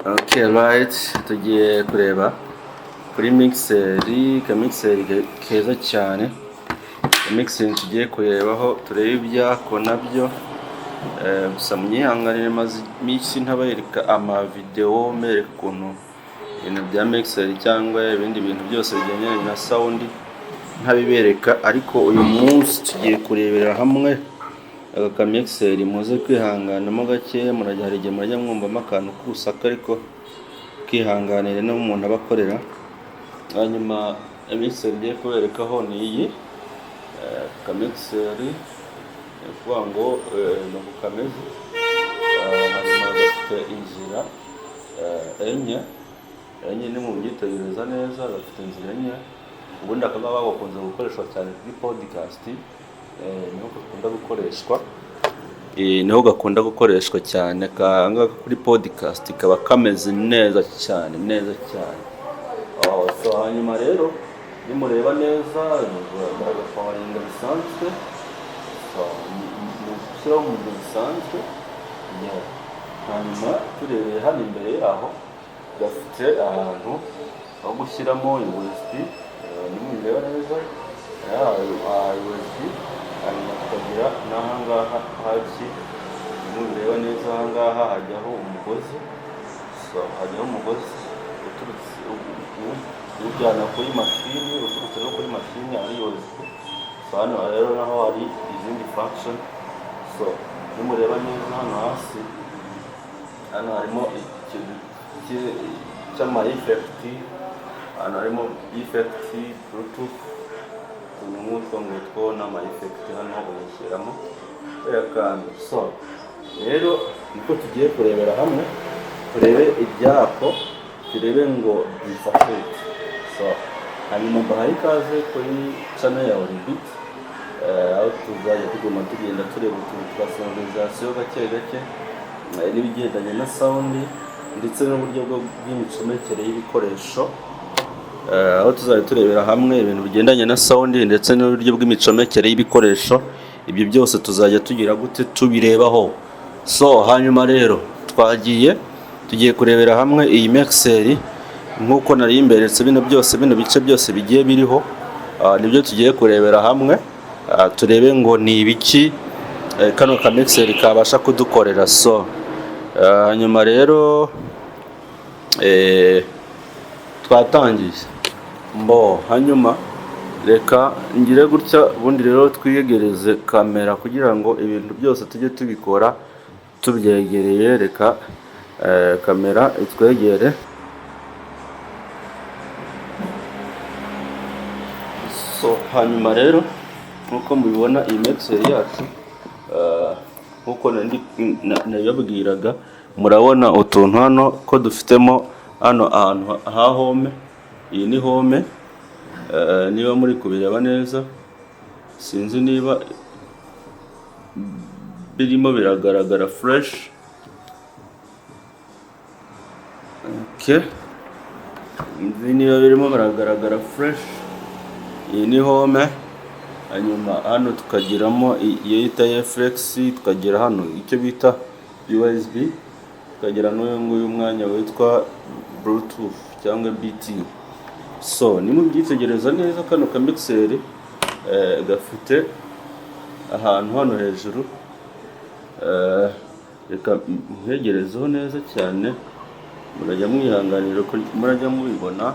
Okay, right, tugiye kureba kuri mixeri, kamixeri keza cyane. Mixeri tugiye kurebaho turebe ibyako nabyo, gusa munyihanganire maze iminsi ntabereka amavideo mereka ukuntu ibintu bya mixeri cyangwa ibindi bintu byose bijyanye na sound ntabibereka, ariko uyu munsi tugiye kurebera hamwe aka kamixeri. Muze kwihanganamo gake, murajya hari igihe murajya mwumvamo akantu k'urusaku, ariko kihanganire no umuntu abakorera. Hanyuma mixeri ngiye kuberekaho ni iyi kamixeri, kuvuga ngo ni uku kameze. Hanyuma gafite inzira enye ni mu byitegereza neza, gafite inzira enye. Ubundi akaba bakunze gukoreshwa cyane kuri podcast, niho gakunda gukoreshwa, niho gakunda gukoreshwa cyane. Kangaka kuri podcast kaba kameze neza cyane. So hanyuma rero nimureba neza bagapawaringa bisanzwe, gushyiraho umuriro bisanzwe. Hanyuma turebeye hano imbere yaho gafite ahantu aho gushyiramo USB, nimureba neza USB. Hanyuma tukagira n'ahangaha haki, nimureba neza ahangaha hajyaho umugozi. So hajyaho umugozi uturutse ujyana kuri mashini, uturutse no kuri mashini ari USB. So hano rero naho hari izindi function. So nimureba neza hano hasi, hano harimo ikintu cy'ama effect, hano harimo effect bluetooth, umutwe ngutwo n'ama effect hano uyashyiramo kandi. So rero niko tugiye kurebera hamwe, turebe ibyako, turebe ngo bifashe. So hanyuma mbahaye ikaze kuri channel ya Orbit, aho tuzajya tuguma tugenda tureba utuntu twa sonorisation gake n'ibigendanye na sound ndetse n'uburyo bw'imicomekere y'ibikoresho, aho tuzajya turebera hamwe ibintu bigendanye na sound ndetse n'uburyo bw'imicomekere y'ibikoresho. Ibyo byose tuzajya tugira gute tubirebaho. So hanyuma rero tugiye kurebera hamwe iyi mixeri nk'uko nari imberetse. Bino bice byose bigiye biriho, nibyo tugiye kurebera hamwe, turebe ngo ni ibiki kano kamixeri kabasha kudukorera. So hanyuma rero twatangiye hanyuma reka ngire gutya, ubundi rero twiyegereze kamera kugira ngo ibintu byose tujye tubikora tubyegereye. Reka kamera itwegere. So hanyuma rero nkuko mubibona iyi mixeri yacu, nkuko nabibabwiraga, murabona utuntu hano ko dufitemo hano ahantu ha home. Iyi ni home, niba muri kubireba neza, sinzi niba birimo biragaragara fresh. Okay, niba birimo biragaragara fresh. Iyi ni home. Hanyuma hano tukagiramo iyo yita flex, tukagira hano icyo bita USB, tukagira n'uyu nguyu mwanya witwa bluetooth cyangwa BT. So nimubyitegereza neza, kano kamixeri gafite ahantu hano hejuru, reka mwegerezeho neza cyane, murajya mwihanganira ko murajya mubibona,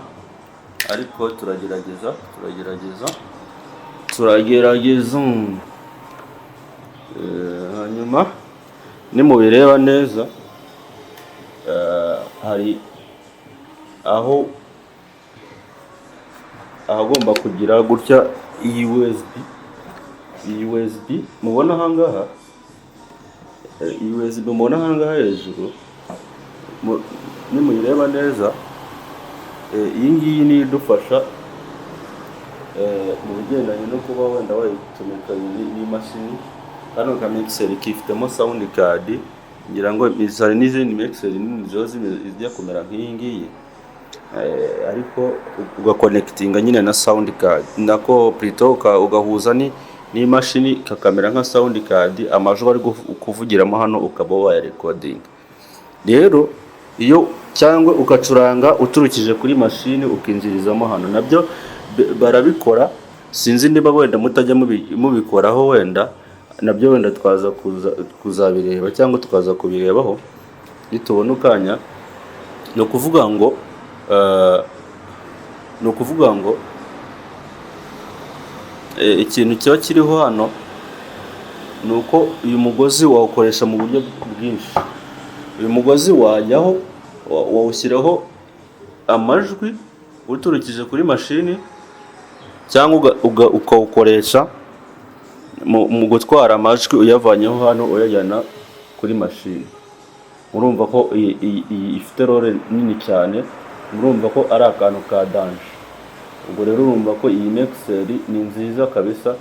ariko turagerageza. Hanyuma nimubireba neza, hari aho ahagomba kugira gutya iyi USB mubona ahangaha, USB mubona ahangaha hejuru. Nimuyireba neza, iyi ngiyi ni idufasha mu bigendanye no kuba wenda wayicomeka n'imashini. Hano kamixeri kifitemo sound card, ngira ngo hari n'izindi mixeri nini zijya kumera nk'iyi ngiyi, ariko ugakonekitinga nyine na sound card nako plutôt ugahuza n'imashini kakamera nka sound card, amajwi ari kuvugiramo hano ukaba waya recording. Rero iyo cyangwa ugacuranga uturukije kuri mashini ukinjirizamo hano, nabyo barabikora. Sinzi niba wenda mutajya mubikoraho, wenda nabyo wenda twaza kuzabireba cyangwa tukaza kubirebaho nitubona ukanya. Ni ukuvuga ngo ikintu kiba kiriho hano ni uko uyu mugozi wawukoresha mu buryo bwinshi. Uyu mugozi wajyaho wawushyiraho amajwi uturukije kuri mashini, cyangwa ukawukoresha mu gutwara amajwi uyavanyeho hano uyajyana kuri mashini. Murumva ko iyi ifite role nini cyane, murumva ko ari akantu ka danje. Ubwo rero urumva ko iyi mixer ni nziza kabisa,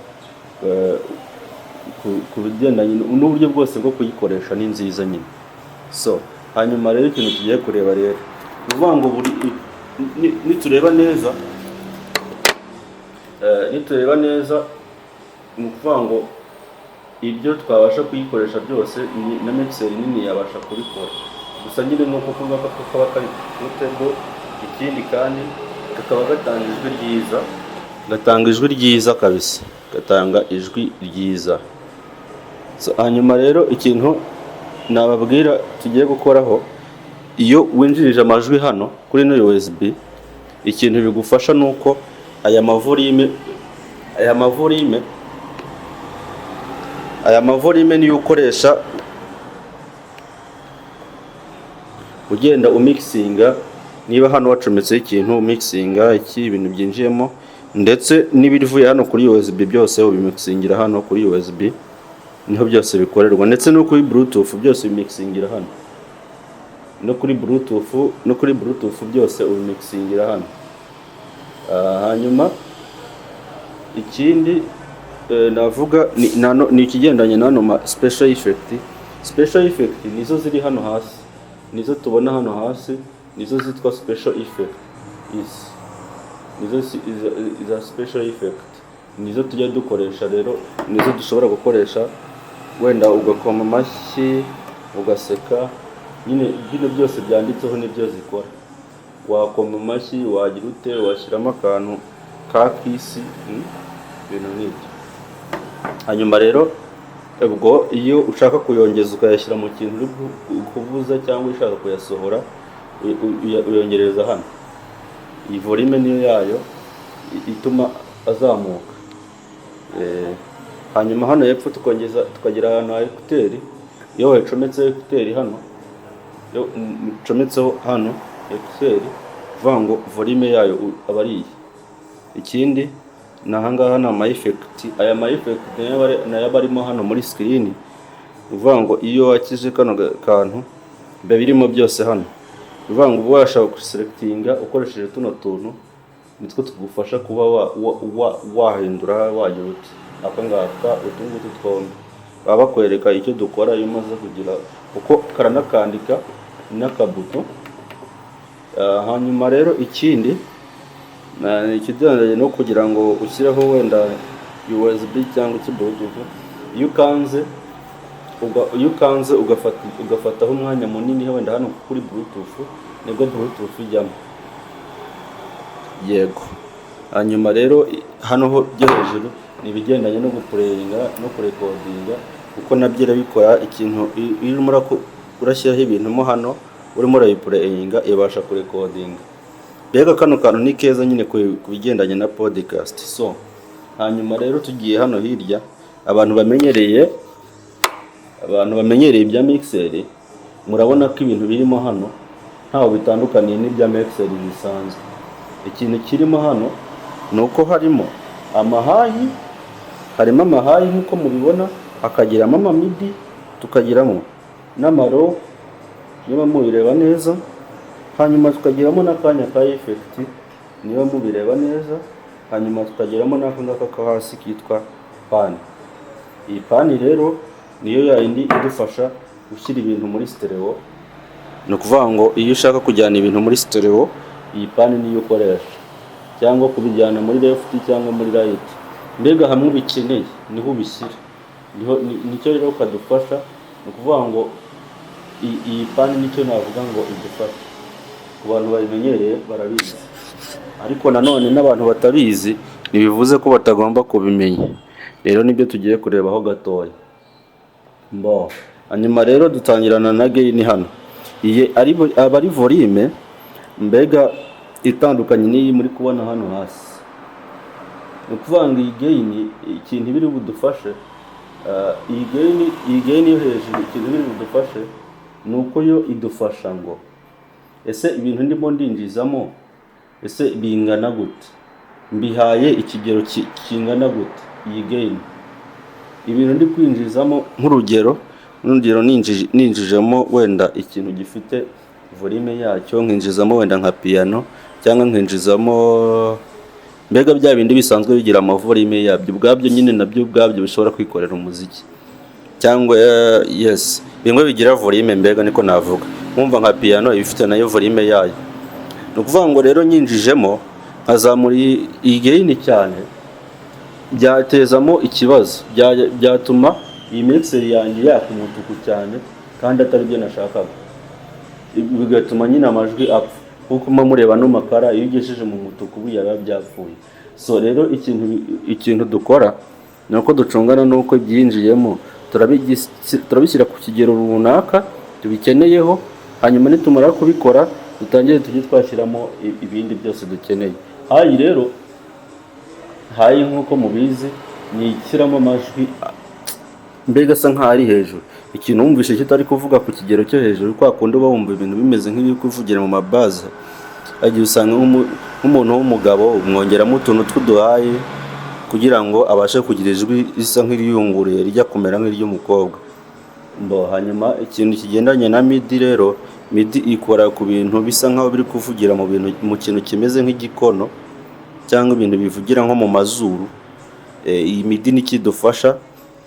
ku bigendanye n'uburyo bwose bwo kuyikoresha ni nziza nyine. So hanyuma rero ikintu tugiye kureba rero, uvuga ngo nitureba neza ni ukuvuga ngo ibyo twabasha kuyikoresha byose na mixer nini yabasha kubikora. Gusa nyine nuko kuvuga ko kaba kari mutego, ikindi kandi kakaba gatanga ijwi ryiza kabisa, gatanga ijwi ryiza. So hanyuma rero ikintu nababwira tugiye gukoraho, iyo winjirije amajwi hano kuri no USB, ikintu bigufasha nuko aya mavolume niyo ukoresha ugenda umixinga. Niba hano wacometseho ikintu umixinga ibintu byinjiyemo, ndetse n'ibivuye hano kuri USB byose ubimixingira hano kuri USB, niho byose bikorerwa. Ndetse no kuri Bluetooth byose ubimixingira hano, no kuri Bluetooth byose ubimixingira hano. Hanyuma ikindi navuga ni ikigendanye n'ano special effect. Special effect nizo ziri hano hasi, nizo tubona hano hasi, nizo zitwa special effect. Nizo za special effect, nizo tujya dukoresha rero, nizo dushobora gukoresha wenda ugakoma amashyi, ugaseka, nyine bino byose byanditseho nibyo zikora. Wakoma amashyi, wagira ute, washyiramo akantu ka kisi, ibintu nk'ibyo. Hanyuma rero ubwo iyo ushaka kuyongeza ukayashyira mu kintu uri kuvuza cyangwa ushaka kuyasohora, uyongereza hano. Iyi volume niyo yayo ituma azamuka. Hanyuma hano hepfo tukagira ahantu ha ekuteri. Iyo wacometse ekuteri hano, iyo ucometseho hano ekuteri, uvuga ngo volume yayo aba ari iyi. Ikindi ni ahangaha ni ama effect. Aya ma effect nayo barimo hano muri screen. Uvuga ngo iyo wakije kano kantu biba birimo byose hano. Uvuga ngo ubasha guselectinga ukoresheje tuno tuntu, nitwo tugufasha kuba wahindura wagira uti akangaka utungutu twombi. Baba bakwereka icyo dukora iyo umaze kugira uko karanakandika n'akabuto. Hanyuma rero ikindi ikijyanye no kugira ngo ushyireho wenda USB cyangwa Bluetooth, iyo ukanze ugafataho umwanya munini wenda hano kuri Bluetooth, nibwo Bluetooth ijyamo. Yego. Hanyuma rero hano ho byo hejuru ni ibigendanye no guplayinga no kurekodinga, kuko nabyo irabikora. Ikintu irimo urashyiraho ibintu mo hano urimo urayiplayinga ibasha kurekodinga. Mbega kano kantu ni keza nyine ku bigendanye na podcast. So hanyuma rero tugiye hano hirya, abantu bamenyereye ibya mixer, murabona ko ibintu birimo hano ntaho bitandukaniye n'ibya mixer bisanzwe. Ikintu kirimo hano ni uko harimo amahayi nk'uko mubibona, hakagiramo amamidi, tukagiramo n'amaro niba mubireba neza. Hanyuma tukagiramo n'akanya ka effect niba mubireba neza. Hanyuma tukagiramo n'akangaka ka hasi kitwa pan. Iyi pan rero niyo yindi idufasha gushyira ibintu muri stereo. Ni ukuvuga ngo iyo ushaka kujyana ibintu muri stereo, iyi pan niyo ukoresha, cyangwa kubijyana muri left cyangwa muri right. Mbega hamwe ubikeneye niho ubishyira, nicyo rero kadufasha. Ni ukuvuga ngo iyi pan nicyo navuga ngo idufasha. ku bantu babimenyereye barabizi, ariko nanone n'abantu batabizi ntibivuze ko batagomba kubimenya. Rero nibyo tugiye kurebaho gatoya. Hanyuma rero dutangirana na gain hano. Iyi aba ari volume mbega itandukanye n'iyi muri kubona hano hasi. Ni ukuvuga ngo iyi gain ikintu biri budufashe, iyi gain yo hejuru ikintu biri budufashe ni uko yo idufasha ngo ese ibintu ndimo ndinjizamo ese bingana gute, mbihaye ikigero kingana gute. Iyi gain ibintu ndi kwinjizamo nk'urugero ninjijemo wenda ikintu gifite volume yacyo, nkinjizamo wenda nka piano cyangwa nkinjizamo mbega bya bindi bisanzwe bigira amavolume yabyo ubwabyo nyine, nabyo ubwabyo bishobora kwikorera umuziki, cyangwa yes bimwe bigira volume mbega niko navuga. Nkumva nka piano ibifite nayo volume yayo. Ni ukuvuga ngo rero nyinjijemo nkazamura iyi gain cyane, byatezamo ikibazo, byatuma iyi mixer yanjye yaka umutuku cyane kandi atari byo nashakaga, bigatuma nyine amajwi apfa. Kuko mureba no makara iyo ugejeje mu mutuku biba byapfuye. So rero ikintu dukora ni uko ducungana n'uko byinjiyemo, turabishyira ku kigero runaka tubikeneyeho, hanyuma nitumara kubikora dutangire tujye twashyiramo ibindi byose dukeneye. Hayi rero, hayi nk'uko mubizi ni ishyiramo amajwi mbega asa nk'aho ari hejuru. Ikintu wumvishe kitari kuvuga ku kigero cyo hejuru, kwa kundi uba wumva ibintu bimeze nk'ibiri kuvugira mu mabaza, agiye usanga nk'umuntu w'umugabo umwongeramo utuntu tw'uduhaye kugira ngo abashe kugira ijwi risa nk'iriyunguriye rijya kumera nk'iry'umukobwa. Hanyuma ikintu kigendanye na midi rero, midi ikora ku bintu bisa nk'aho biri kuvugira mu kintu kimeze nk'igikono cyangwa ibintu bivugira nko mu mazuru. Iyi midi ni kidufasha,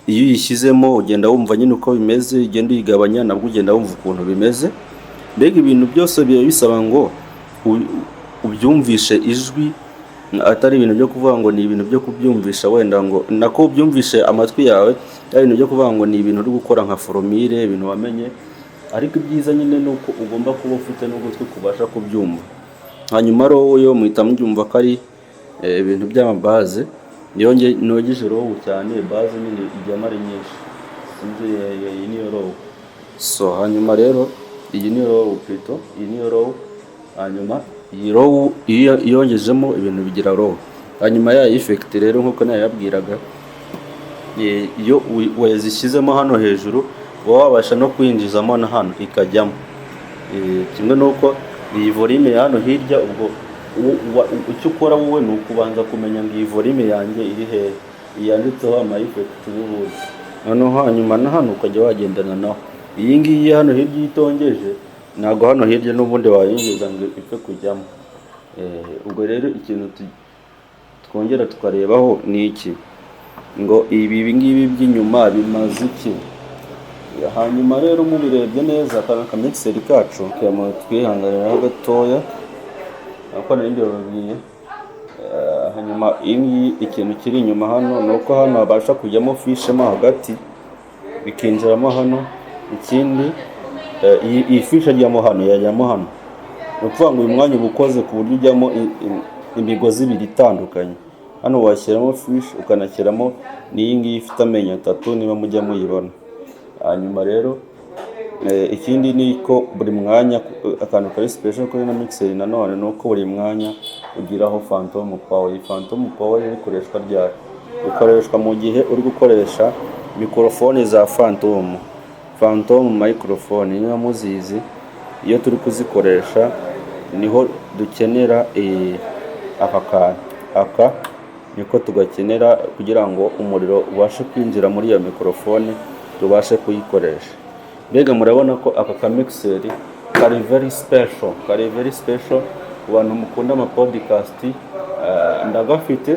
iyo uyishyizemo ugenda wumva nyine uko bimeze, ugenda uyigabanya nabwo ugenda wumva ukuntu bimeze. Mbega ibintu byose biba bisaba ngo ubyumvishe ijwi, atari ibintu byo kuvuga ngo ni ibintu byo kubyumvisha wenda ngo nako ubyumvishe amatwi yawe, ari ibintu byo kuvuga ngo ni ibintu uri gukora nka formule, ibintu wamenye. Ariko ibyiza nyine ni uko ugomba kuba ufite n'ugutwi kubasha kubyumva. Hanyuma rero yo muhita mubyumva ko ari ibintu by'amabaze. Niyo nogeje roho cyane, baze nyine ijyamo ari nyinshi, sinzi iyi niyo roho. So hanyuma rero iyi niyo roho plutôt, iyi niyo roho. Hanyuma iyi roho iyo yongejemo ibintu bigira roho. Hanyuma ya effect rero nkuko nayabwiraga, iyo wazishyizemo hano hejuru wabasha no kwinjizamo na hano ikajyamo. Kimwe nuko iyi volume hano hirya, ubwo icyo ukora wowe ni ukubanza kumenya ngo iyi volume yanjye iri hehe, yanditseho ama effect n'ubundi. Noneho hanyuma na hano ukajya wagendana naho. Iyi ngiyi hano hirya itongeje ntago hano hirya n'ubundi wayinjiza ngo ipfe kujyamo. Ubwo rero ikintu twongera tukarebaho ni iki, ngo ibi ngibi by'inyuma bimaze iki. Hanyuma rero mubirebye neza aka mixer kacu twihanganiraho gatoya ako nari ndababwiye. Hanyuma iyi ikintu kiri inyuma hano ni uko hano habasha kujyamo fiche mo hagati bikinjiramo hano. Ikindi iyi fiche ajyamo hano yajyamo hano, ni ukuvuga ngo uyu mwanya uba ukoze ku buryo ujyamo imigozi ibiri itandukanye. Hano washyiramo fiche ukanashyiramo n'iyi ngiyi ifite amenyo 3 niba mujya muyibona. Hanyuma rero ikindi ni ko buri mwanya akantu kari special kuri na mixer nanone ni uko buri mwanya ugiraho phantom power. Iyi phantom power ikoreshwa ryari? Ikoreshwa mu gihe uri gukoresha mikrofone za phantom microphone. Niba muzizi, iyo turi kuzikoresha niho dukenera aka niko tugakenera kugira ngo umuriro ubashe kwinjira muri iyo mikrofone tubashe kuyikoresha. Mbega murabona ko aka mixer kari very special ku bantu mukunda ama podcast. Ndagafite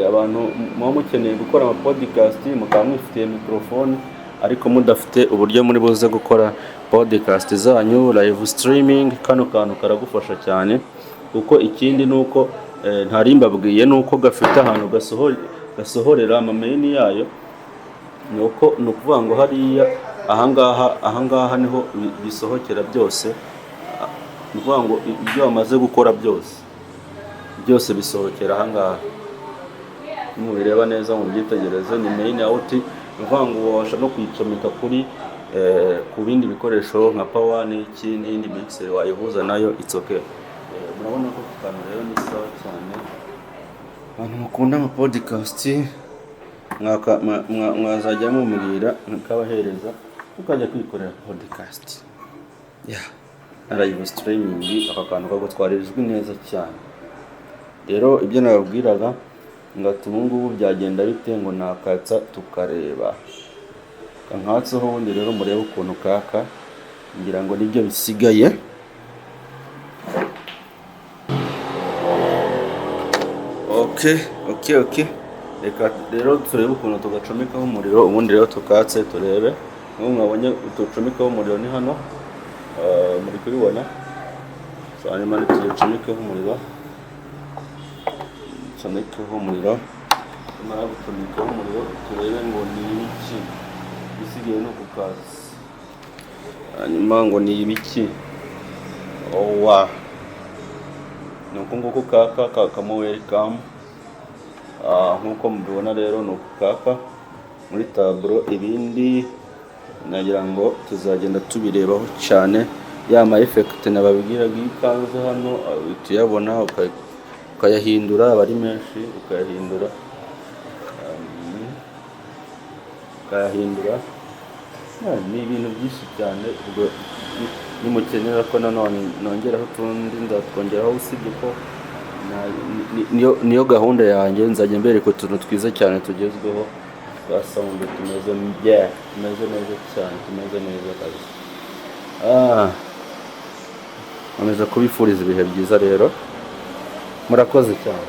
abantu muba mukeneye gukora ama podcast mukaba mwifitiye mikrofone ariko mudafite uburyo muri buze gukora podcast zanyu live streaming. Kano kantu karagufasha cyane, kuko ikindi nuko ntarimbabwiye nuko gafite ahantu gasohorera amameni yayo. Ni ukuvuga ngo hariya ahangaha niho bisohokera byose. ni ukuvuga ngo ibyo wamaze gukora byose bisohokera aha ngaha. Nimubireba neza mubyitegereze, ni main out, ni ukuvuga ngo wabasha no kuyicomeka ku bindi bikoresho nka power n'indi mixer wayihuza nayo, it's okay. Murabona ko akantu rero ni sawa cyane. Abantu mukunda ama podcast mwazajya mumubwira nkabahereza ukajya kwikorera podcast. Live streaming, aka kantu kagutwarijwe neza cyane. Rero ibyo nababwiraga ngati ubu ngubu byagenda bite ngo nakatsa tukareba. Kankatseho ubundi rero murebe ukuntu kaka, ngira ngo nibyo bisigaye. Okay. Reka rero turebe ukuntu tugacomekaho umuriro, ubundi rero tukatse turebe. Nk'ubu mwabonye utucomekaho umuriro ni hano, muri kubibona. So hanyuma tucomekaho umuriro, tumara gucomekaho umuriro turebe ngo ni ibiki bisigaye no kukaza. Hanyuma ngo ni ibiki, ni uko nguko kakamo welcome. Nk'uko mubibona rero ni uko kaka muri taburo. Ibindi nagira ngo tuzagenda tubirebaho cyane, ma effect nababwiraga ikaze hano tuyabona, ukayahindura aba ari menshi, ukayahindura ni ibintu byinshi cyane. Ubwo nimukenera ko nanone nongeraho utundi nzatwongeraho, usibye ko niyo gahunda yanjye, nzajya mbereka utuntu twiza cyane tugezweho twa sound, tumeze neza cyane, tumeze neza kabisa. Nkomeza kubifuriza ibihe byiza rero, murakoze cyane.